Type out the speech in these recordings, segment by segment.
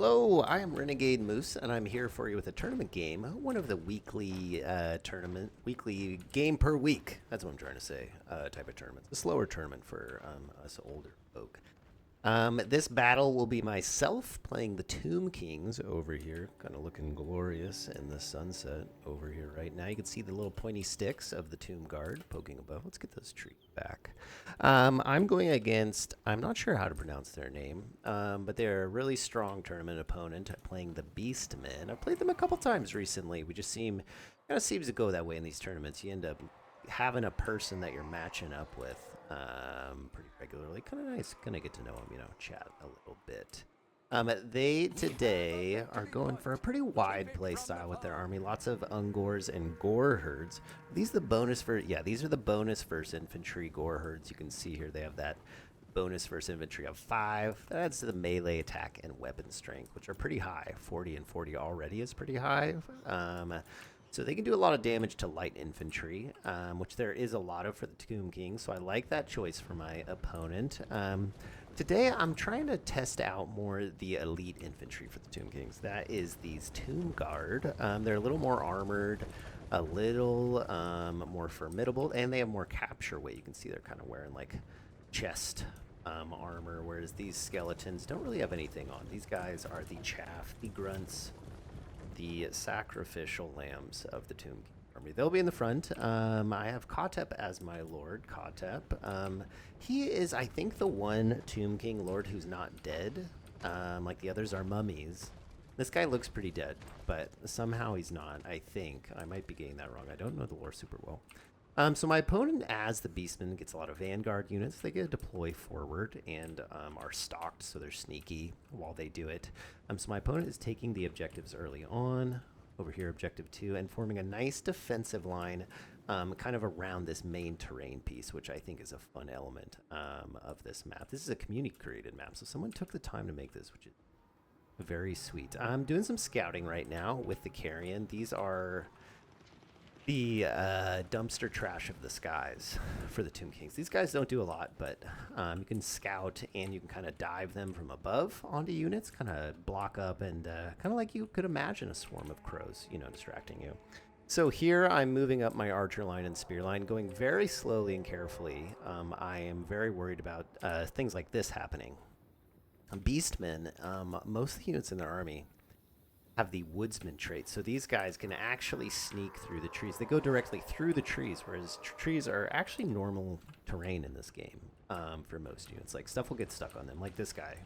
Hello, I am Renegade Moose, and I'm here for you with a tournament game. One of the weekly weekly game per week. That's what I'm trying to say. Type of tournament. A slower tournament for us older folk. This battle will be myself playing the Tomb Kings over here, kind of looking glorious in the sunset over here right now. You can see the little pointy sticks of the Tomb Guard poking above. Let's get those trees back. I'm going against, I'm not sure how to pronounce their name, but they're a really strong tournament opponent playing the Beastmen. I've played them a couple times recently. We just kind of seems to go that way in these tournaments. You end up having a person that you're matching up with pretty regularly. Kind of nice. Gonna get to know them, chat a little bit. They today are going for a pretty wide play style with their army. Lots of Ungors and Gore herds. These are the bonus for these are the bonus first infantry Gore herds. You can see here they have that bonus first infantry of 5. That adds to the melee attack and weapon strength, which are pretty high. 40 and 40 already is pretty high. So they can do a lot of damage to light infantry, which there is a lot of for the Tomb King. So I like that choice for my opponent. Today I'm trying to test out more the elite infantry for the Tomb Kings. That is these Tomb Guard. They're a little more armored, a little more formidable, and they have more capture weight. You can see they're kind of wearing like chest armor, whereas these skeletons don't really have anything on. These guys are the chaff, the grunts, the sacrificial lambs of the Tomb King army. They'll be in the front. I have Kotep as my lord. Kotep. He is, I think, the one Tomb King lord who's not dead. Like the others are mummies. This guy looks pretty dead, but somehow he's not, I think. I might be getting that wrong. I don't know the lore super well. So my opponent, as the Beastman, gets a lot of Vanguard units. They get to deploy forward and are stalked, so they're sneaky while they do it. So my opponent is taking the objectives early on, over here, objective 2, and forming a nice defensive line kind of around this main terrain piece, which I think is a fun element of this map. This is a community-created map, so someone took the time to make this, which is very sweet. I'm doing some scouting right now with the Carrion. These are the dumpster trash of the skies for the Tomb Kings. These guys don't do a lot, but you can scout and you can kind of dive them from above onto units, kind of block up, and kind of like you could imagine a swarm of crows, distracting you. So here I'm moving up my archer line and spear line, going very slowly and carefully. I am very worried about things like this happening. Beastmen, most of the units in their army have the woodsman trait, so these guys can actually sneak through the trees. They go directly through the trees, whereas trees are actually normal terrain in this game for most units. Like, stuff will get stuck on them. Like this guy,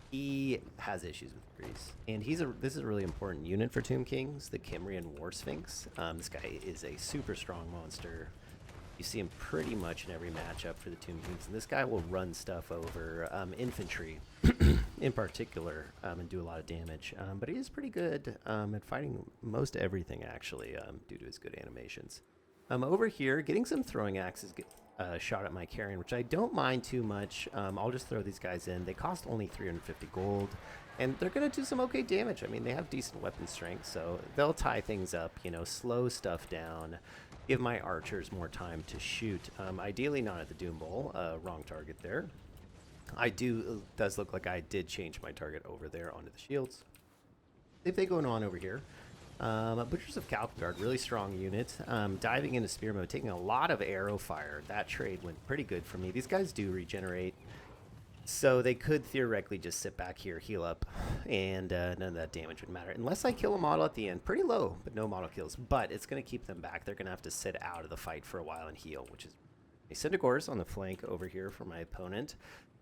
he has issues with trees, and this is a really important unit for Tomb Kings, the Kimrian War Sphinx. This guy is a super strong monster. You see him pretty much in every matchup for the Tomb Kings, and this guy will run stuff over infantry in particular and do a lot of damage. But he is pretty good at fighting most everything, actually, due to his good animations. Over here, getting some throwing axes shot at my Carrion, which I don't mind too much. I'll just throw these guys in. They cost only 350 gold, and they're going to do some okay damage. I mean, they have decent weapon strength, so they'll tie things up, slow stuff down, give my archers more time to shoot. Ideally not at the Doom Bowl. Wrong target there. Does look like I did change my target over there onto the shields. If they going on over here. Butchers of Kalkengard, really strong unit. Diving into spear mode, taking a lot of arrow fire. That trade went pretty good for me. These guys do regenerate, so they could theoretically just sit back here, heal up, and none of that damage would matter. Unless I kill a model at the end. Pretty low, but no model kills. But it's going to keep them back. They're going to have to sit out of the fight for a while and heal, which is a Cyndigores on the flank over here for my opponent.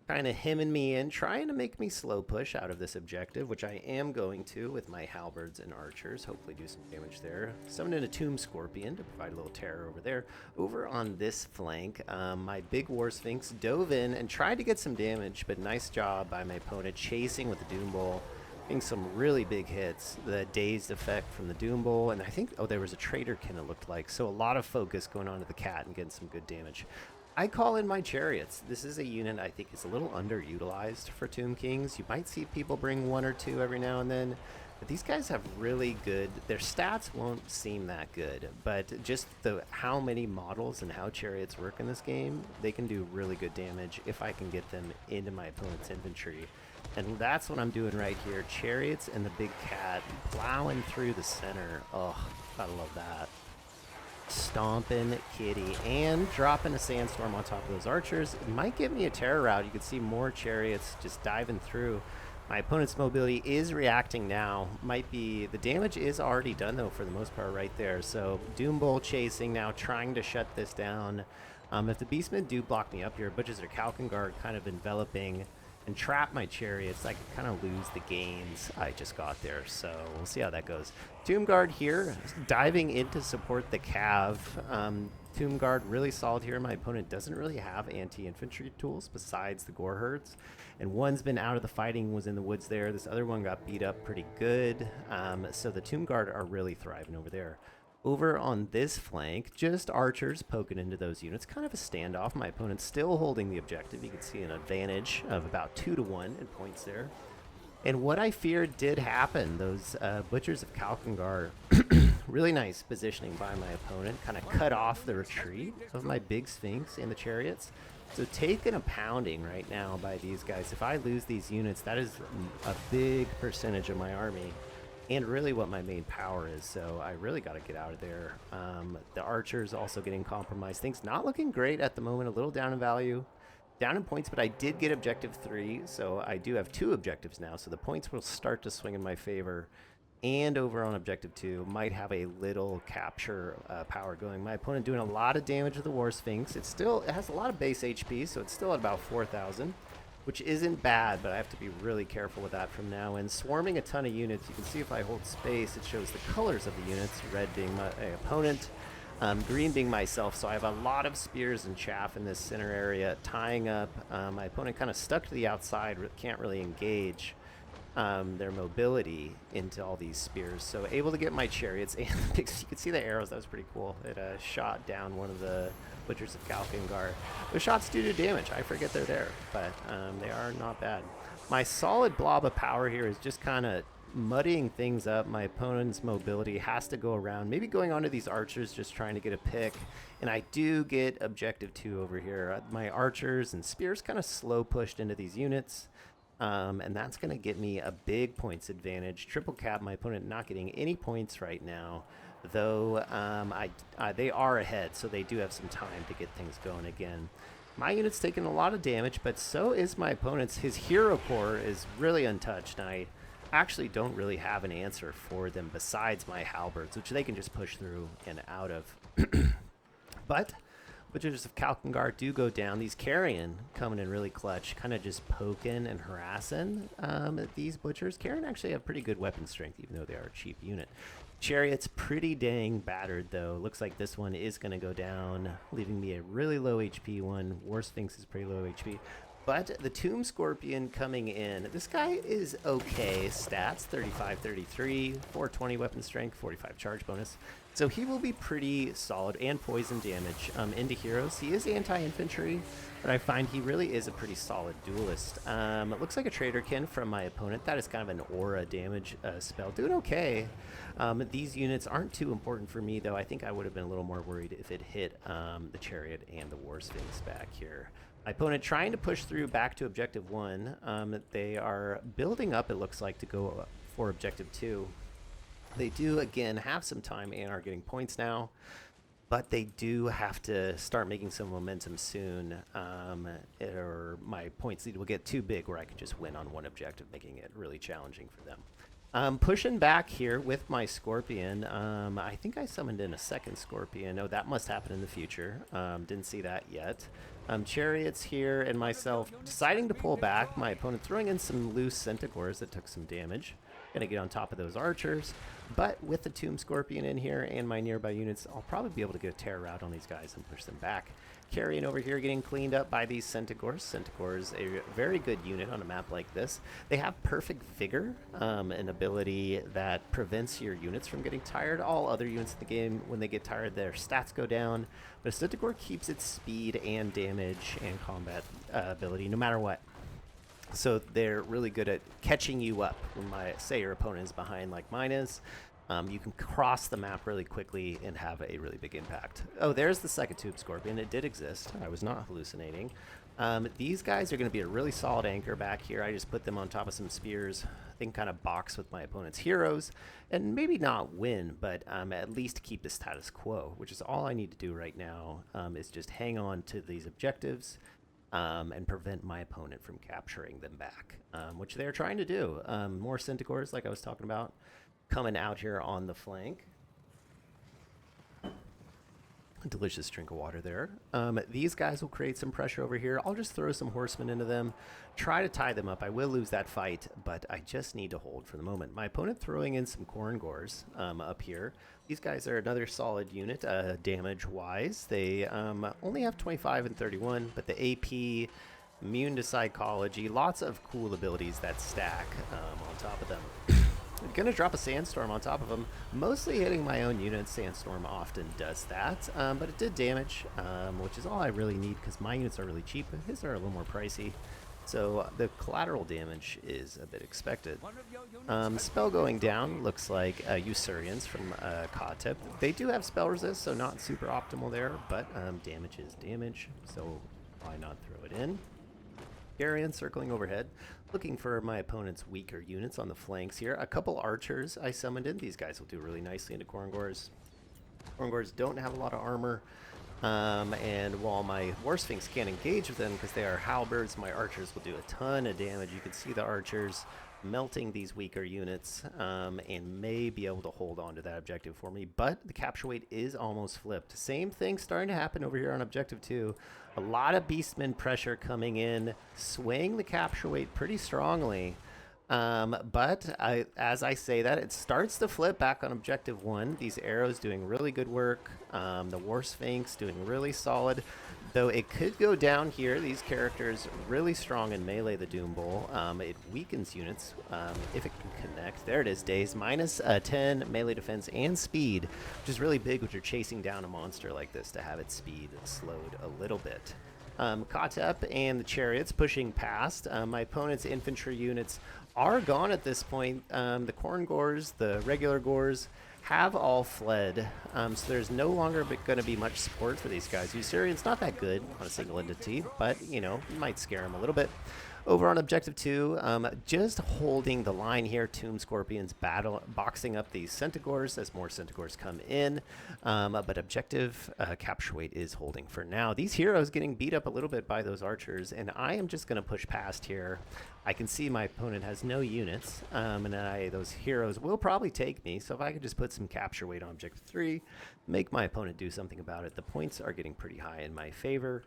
Kind of hemming me in, trying to make me slow push out of this objective, which I am going to with my halberds and archers. Hopefully do some damage there. Summon in a Tomb Scorpion to provide a little terror over there. Over on this flank, my big War Sphinx dove in and tried to get some damage, but nice job by my opponent chasing with the Doom Bowl, getting some really big hits. The dazed effect from the Doom Bowl, and I think, there was a Traitorkin it looked like, so a lot of focus going on to the cat and getting some good damage. I call in my chariots. This is a unit I think is a little underutilized for Tomb Kings. You might see people bring 1 or 2 every now and then, but these guys have really good, their stats won't seem that good, but just how many models and how chariots work in this game, they can do really good damage if I can get them into my opponent's infantry And that's what I'm doing right here. Chariots and the big cat plowing through the center. Oh, gotta love that. Stomping kitty and dropping a sandstorm on top of those archers. It might give me a terror route. You can see more chariots just diving through. My opponent's mobility is reacting now. Might be, the damage is already done though for the most part right there. So Doom Bowl chasing now, trying to shut this down. If the Beastmen do block me up here, Butchers or Kalkengard kind of enveloping and trap my chariots, I could kind of lose the gains I just got there. So we'll see how that goes. Tomb Guard here, diving in to support the Cav. Tomb Guard really solid here. My opponent doesn't really have anti-infantry tools besides the Gore Herds. And one's been out of the fighting, was in the woods there. This other one got beat up pretty good. So the Tomb Guard are really thriving over there. Over on this flank, just archers poking into those units. Kind of a standoff. My opponent's still holding the objective. You can see an advantage of about 2 to 1 in points there. And what I feared did happen. Those Butchers of Kalkengard, really nice positioning by my opponent. Kind of cut off the retreat of my big Sphinx and the chariots. So taking a pounding right now by these guys. If I lose these units, that is a big percentage of my army. And really what my main power is, so I really got to get out of there. The archers also getting compromised. Things not looking great at the moment, a little down in value, down in points, but I did get objective 3, so I do have 2 objectives now, so the points will start to swing in my favor. And over on objective 2, might have a little capture power going. My opponent doing a lot of damage to the War Sphinx. It has a lot of base HP, so it's still at about 4,000. Which isn't bad, but I have to be really careful with that from now. And swarming a ton of units, you can see if I hold space, it shows the colors of the units. Red being my opponent, green being myself. So I have a lot of spears and chaff in this center area, tying up. My opponent kind of stuck to the outside, can't really engage their mobility into all these spears. So able to get my chariots, and you can see the arrows, that was pretty cool. It shot down one of the Butchers of Kalkengard. The shots do damage. I forget they're there, but they are not bad. My solid blob of power here is just kind of muddying things up. My opponent's mobility has to go around, maybe going onto these archers, just trying to get a pick. And I do get objective 2 over here. My archers and spears kind of slow pushed into these units. And that's going to get me a big points advantage. Triple cap, my opponent not getting any points right now. Though they are ahead, so they do have some time to get things going again. My unit's taking a lot of damage, but so is my opponent's. His hero core is really untouched, and I actually don't really have an answer for them besides my halberds, which they can just push through and out of. But Butchers of Kalkengard do go down. These Carrion coming in really clutch, kind of just poking and harassing these Butchers. Carrion actually have pretty good weapon strength, even though they are a cheap unit. Chariot's pretty dang battered, though. Looks like this one is going to go down, leaving me a really low HP one. War Sphinx is pretty low HP. But the Tomb Scorpion coming in. This guy is okay. Stats, 35, 33, 420 weapon strength, 45 charge bonus. So he will be pretty solid, and poison damage into heroes. He is anti-infantry, but I find he really is a pretty solid duelist. It looks like a Traderkin from my opponent. That is kind of an aura damage spell. Doing okay. These units aren't too important for me, though. I think I would have been a little more worried if it hit the Chariot and the War Sphinx back here. My opponent trying to push through back to objective 1. They are building up, it looks like, to go for objective 2. They do, again, have some time and are getting points now, but they do have to start making some momentum soon, or my points lead will get too big where I can just win on one objective, making it really challenging for them. Pushing back here with my Scorpion. I think I summoned in a second Scorpion. Oh, that must happen in the future. Didn't see that yet. Chariots here and myself deciding to pull back. My opponent throwing in some loose Centaurs that took some damage. Gonna get on top of those archers. But with the Tomb Scorpion in here and my nearby units, I'll probably be able to get a terror route on these guys and push them back. Carrion over here getting cleaned up by these Centaurs. Centaurs, a very good unit on a map like this. They have perfect vigor, an ability that prevents your units from getting tired. All other units in the game, when they get tired, their stats go down. But a Centaur keeps its speed and damage and combat ability no matter what. So they're really good at catching you up when say your opponent is behind like mine is. You can cross the map really quickly and have a really big impact. Oh, there's the second Tomb Scorpion. It did exist. I was not hallucinating. These guys are going to be a really solid anchor back here. I just put them on top of some spears. They can kind of box with my opponent's heroes and maybe not win, but at least keep the status quo, which is all I need to do right now, is just hang on to these objectives and prevent my opponent from capturing them back, which they're trying to do. More Centaurs, like I was talking about, coming out here on the flank. A delicious drink of water there. These guys will create some pressure over here. I'll just throw some horsemen into them, try to tie them up. I will lose that fight, but I just need to hold for the moment. My opponent throwing in some Korngors up here. These guys are another solid unit damage-wise. They only have 25 and 31, but the AP, immune to psychology, lots of cool abilities that stack on top of them. I'm gonna drop a Sandstorm on top of them, mostly hitting my own units. Sandstorm often does that, but it did damage, which is all I really need because my units are really cheap. His are a little more pricey, so the collateral damage is a bit expected. Spell going down looks like Usurians from Kotep. They do have spell resist, so not super optimal there, but damage is damage, so why not throw it in? Garion circling overhead, looking for my opponent's weaker units on the flanks here. A couple archers I summoned in. These guys will do really nicely into Korngors. Korngors don't have a lot of armor, and while my War Sphinx can't engage with them because they are halberds, my archers will do a ton of damage. You can see the archers melting these weaker units and may be able to hold on to that objective for me, but the capture weight is almost flipped. Same thing starting to happen over here on objective 2. A lot of beastmen pressure coming in, swaying the capture weight pretty strongly. But as I say that, it starts to flip back on objective 1. These arrows doing really good work. The War Sphinx doing really solid. Though it could go down here. These characters really strong in melee, the Doom Bowl. It weakens units if it can connect. There it is, Daze. Minus 10 melee defense and speed, which is really big when you're chasing down a monster like this to have its speed slowed a little bit. Kotep and the chariots pushing past. My opponent's infantry units are gone at this point. The Korngors, the regular Gors, have all fled, so there's no longer going to be much support for these guys. Usurian's not that good on a single entity, but, you know, might scare him a little bit. Over on objective 2, just holding the line here. Tomb Scorpions boxing up these Centaurs as more Centaurs come in, but objective capture weight is holding for now. These heroes getting beat up a little bit by those archers, and I am just going to push past here. I can see my opponent has no units, and those heroes will probably take me, so if I could just put some capture weight on objective 3, make my opponent do something about it. The points are getting pretty high in my favor,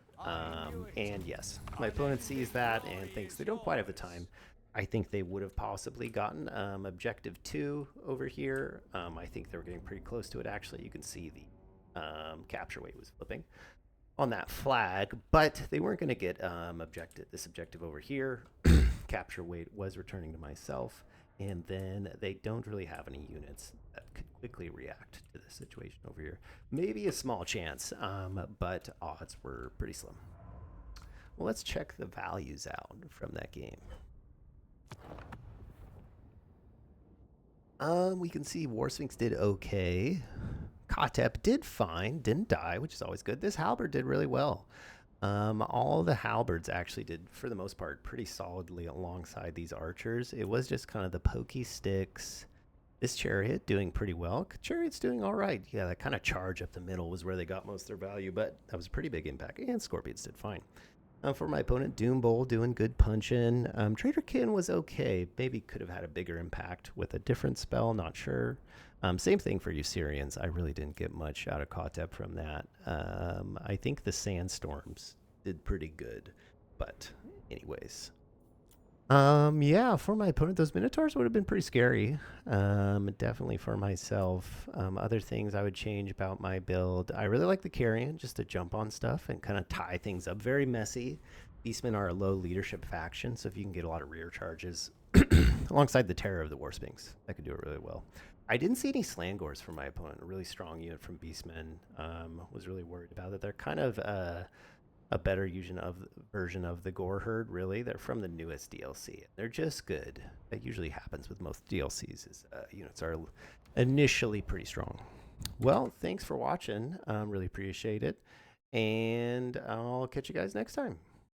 and yes, my opponent sees that and thinks they don't quite have the time. I think they would have possibly gotten objective 2 over here. I think they were getting pretty close to it, actually. You can see the capture weight was flipping on that flag, but they weren't going to get this objective over here. Capture weight was returning to myself, and then they don't really have any units that could quickly react to this situation over here. Maybe a small chance, but odds were pretty slim. Well, let's check the values out from that game. We can see War Sphinx did okay. Kotep did fine, didn't die, which is always good. This halberd did really well. All the halberds actually did, for the most part, pretty solidly alongside these archers. It was just kind of the pokey sticks. This chariot doing pretty well. Chariot's doing all right. Yeah, that kind of charge up the middle was where they got most of their value, but that was a pretty big impact. And Scorpions did fine. For my opponent, Doom Bowl doing good punch-in. Traderkin was okay. Maybe could have had a bigger impact with a different spell, not sure. Same thing for Usurians. I really didn't get much out of Kotep from that. I think the Sandstorms did pretty good, but anyways. Yeah, for my opponent, those Minotaurs would have been pretty scary. Definitely for myself. Other things I would change about my build. I really like the Carrion, just to jump on stuff and kind of tie things up. Very messy. Beastmen are a low leadership faction, so if you can get a lot of rear charges alongside the Terror of the War Sphinx, that could do it really well. I didn't see any Slangors from my opponent. A really strong unit from Beastmen. Was really worried about it. They're kind of a better version of the Gore Herd, really. They're from the newest DLC. They're just good. That usually happens with most DLCs, is units are initially pretty strong. Well, thanks for watching. Really appreciate it. And I'll catch you guys next time.